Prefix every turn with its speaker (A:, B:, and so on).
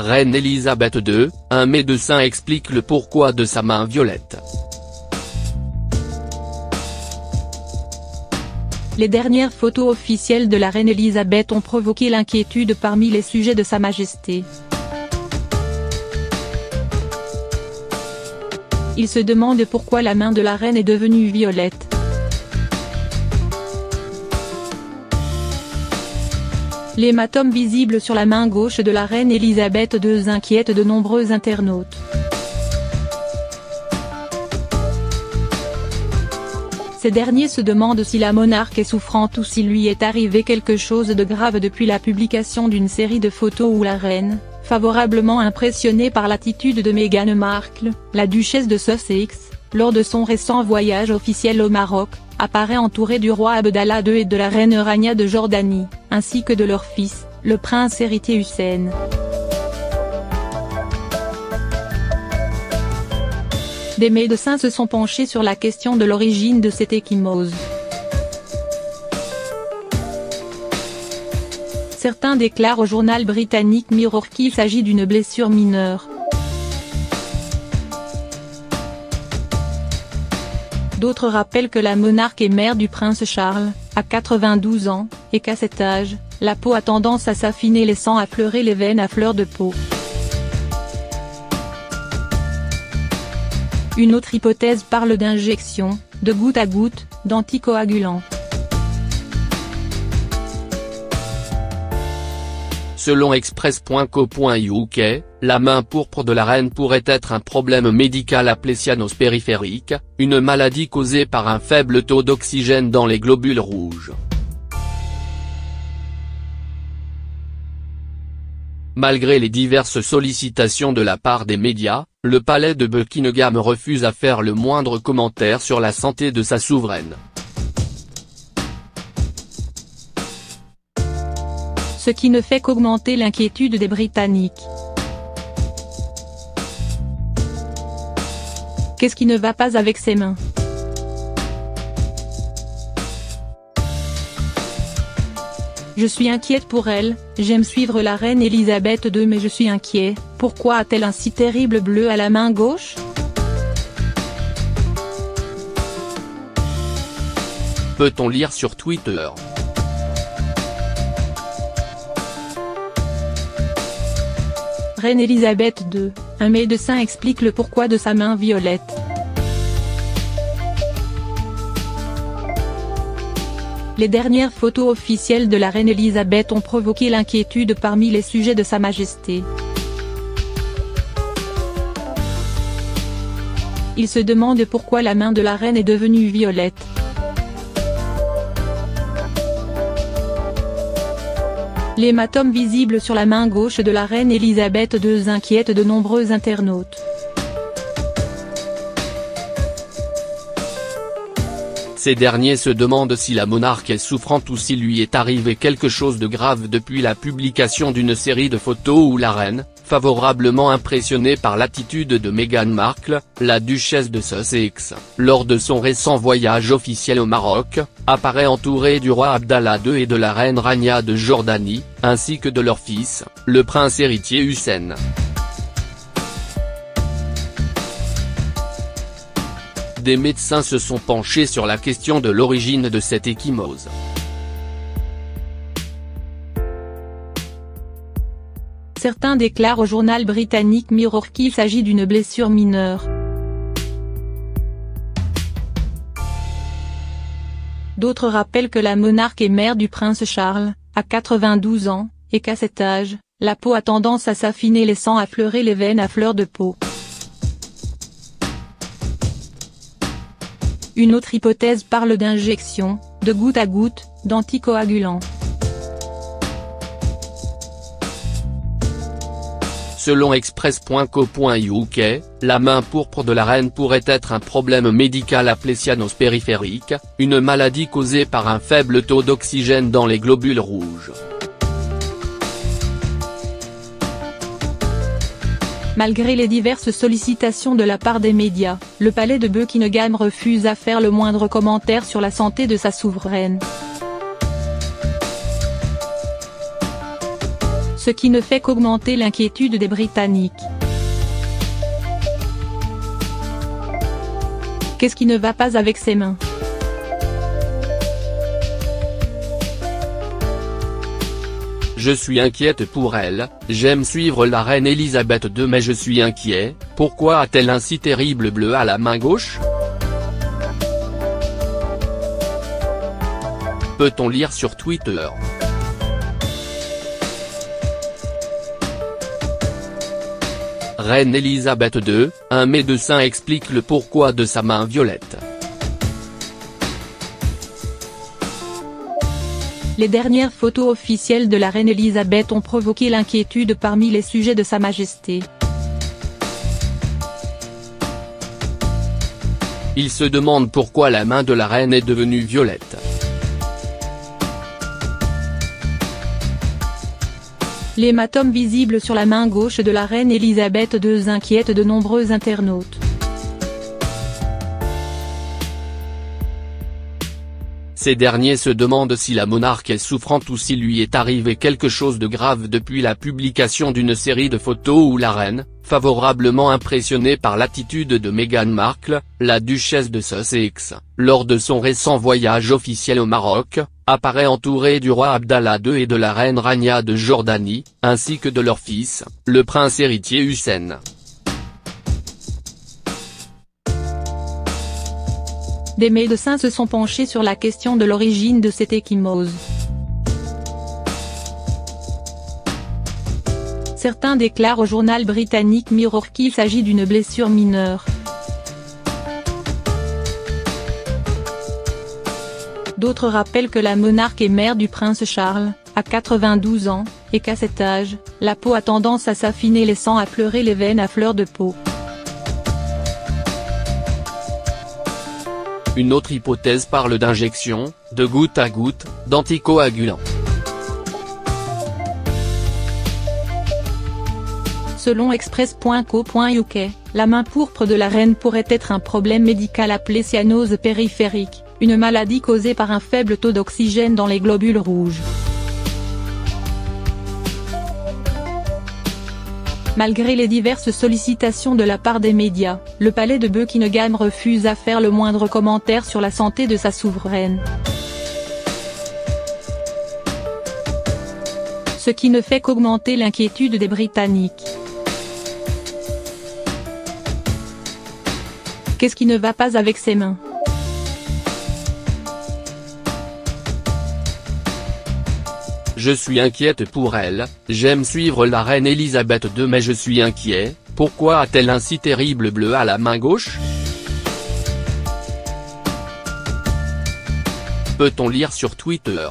A: Reine Elisabeth II, un médecin explique le pourquoi de sa main violette.
B: Les dernières photos officielles de la reine Elisabeth ont provoqué l'inquiétude parmi les sujets de Sa Majesté. Ils se demandent pourquoi la main de la reine est devenue violette. L'hématome visible sur la main gauche de la reine Elisabeth II inquiète de nombreux internautes. Ces derniers se demandent si la monarque est souffrante ou s'il lui est arrivé quelque chose de grave depuis la publication d'une série de photos où la reine, favorablement impressionnée par l'attitude de Meghan Markle, la duchesse de Sussex, lors de son récent voyage officiel au Maroc, apparaît entourée du roi Abdallah II et de la reine Rania de Jordanie, ainsi que de leur fils, le prince héritier Hussein. Des médecins se sont penchés sur la question de l'origine de cette ecchymose. Certains déclarent au journal britannique Mirror qu'il s'agit d'une blessure mineure. D'autres rappellent que la monarque est mère du prince Charles, à 92 ans, et qu'à cet âge, la peau a tendance à s'affiner laissant affleurer les veines à fleur de peau. Une autre hypothèse parle d'injection, de goutte à goutte, d'anticoagulants.
A: Selon Express.co.uk, la main pourpre de la reine pourrait être un problème médical appelé cyanose périphérique, une maladie causée par un faible taux d'oxygène dans les globules rouges. Malgré les diverses sollicitations de la part des médias, le palais de Buckingham refuse à faire le moindre commentaire sur la santé de sa souveraine.
B: Ce qui ne fait qu'augmenter l'inquiétude des Britanniques. Qu'est-ce qui ne va pas avec ses mains? Je suis inquiète pour elle, j'aime suivre la reine Elisabeth II mais je suis inquiet, pourquoi a-t-elle un si terrible bleu à la main gauche?
A: Peut-on lire sur Twitter.
B: Reine Elisabeth II, un médecin explique le pourquoi de sa main violette. Les dernières photos officielles de la reine Elisabeth ont provoqué l'inquiétude parmi les sujets de Sa Majesté. Ils se demandent pourquoi la main de la reine est devenue violette. L'hématome visible sur la main gauche de la reine Elisabeth II inquiète de nombreux internautes.
A: Ces derniers se demandent si la monarque est souffrante ou s'il lui est arrivé quelque chose de grave depuis la publication d'une série de photos où la reine, favorablement impressionnée par l'attitude de Meghan Markle, la duchesse de Sussex, lors de son récent voyage officiel au Maroc, apparaît entourée du roi Abdallah II et de la reine Rania de Jordanie, ainsi que de leur fils, le prince héritier Hussein. Des médecins se sont penchés sur la question de l'origine de cette ecchymose.
B: Certains déclarent au journal britannique Mirror qu'il s'agit d'une blessure mineure. D'autres rappellent que la monarque est mère du prince Charles, à 92 ans, et qu'à cet âge, la peau a tendance à s'affiner laissant affleurer les veines à fleur de peau. Une autre hypothèse parle d'injection, de goutte à goutte, d'anticoagulants.
A: Selon Express.co.uk, la main pourpre de la reine pourrait être un problème médical appelé cyanose périphérique, une maladie causée par un faible taux d'oxygène dans les globules rouges.
B: Malgré les diverses sollicitations de la part des médias, le palais de Buckingham refuse à faire le moindre commentaire sur la santé de sa souveraine. Ce ce qui ne fait qu'augmenter l'inquiétude des Britanniques. Qu'est-ce qui ne va pas avec ses mains?
A: Je suis inquiète pour elle, j'aime suivre la reine Elisabeth II mais je suis inquiet, pourquoi a-t-elle un si terrible bleu à la main gauche? Peut-on lire sur Twitter. Reine Elisabeth II, un médecin explique le pourquoi de sa main violette.
B: Les dernières photos officielles de la reine Elisabeth ont provoqué l'inquiétude parmi les sujets de Sa Majesté.
A: Ils se demandent pourquoi la main de la reine est devenue violette.
B: L'hématome visible sur la main gauche de la reine Elisabeth II inquiète de nombreux internautes.
A: Ces derniers se demandent si la monarque est souffrante ou s'il lui est arrivé quelque chose de grave depuis la publication d'une série de photos où la reine, favorablement impressionnée par l'attitude de Meghan Markle, la duchesse de Sussex, lors de son récent voyage officiel au Maroc, apparaît entourée du roi Abdallah II et de la reine Rania de Jordanie, ainsi que de leur fils, le prince héritier Hussein.
B: Des médecins se sont penchés sur la question de l'origine de cette ecchymose. Certains déclarent au journal britannique Mirror qu'il s'agit d'une blessure mineure. D'autres rappellent que la monarque est mère du prince Charles, à 92 ans, et qu'à cet âge, la peau a tendance à s'affiner laissant à pleurer les veines à fleur de peau.
A: Une autre hypothèse parle d'injection, de goutte à goutte, d'anticoagulants.
B: Selon Express.co.uk, la main pourpre de la reine pourrait être un problème médical appelé cyanose périphérique, une maladie causée par un faible taux d'oxygène dans les globules rouges. Malgré les diverses sollicitations de la part des médias, le palais de Buckingham refuse à faire le moindre commentaire sur la santé de sa souveraine. Ce qui ne fait qu'augmenter l'inquiétude des Britanniques. Qu'est-ce qui ne va pas avec ses mains?
A: Je suis inquiète pour elle, j'aime suivre la reine Elisabeth II mais je suis inquiet, pourquoi a-t-elle un si terrible bleu à la main gauche? Peut-on lire sur Twitter.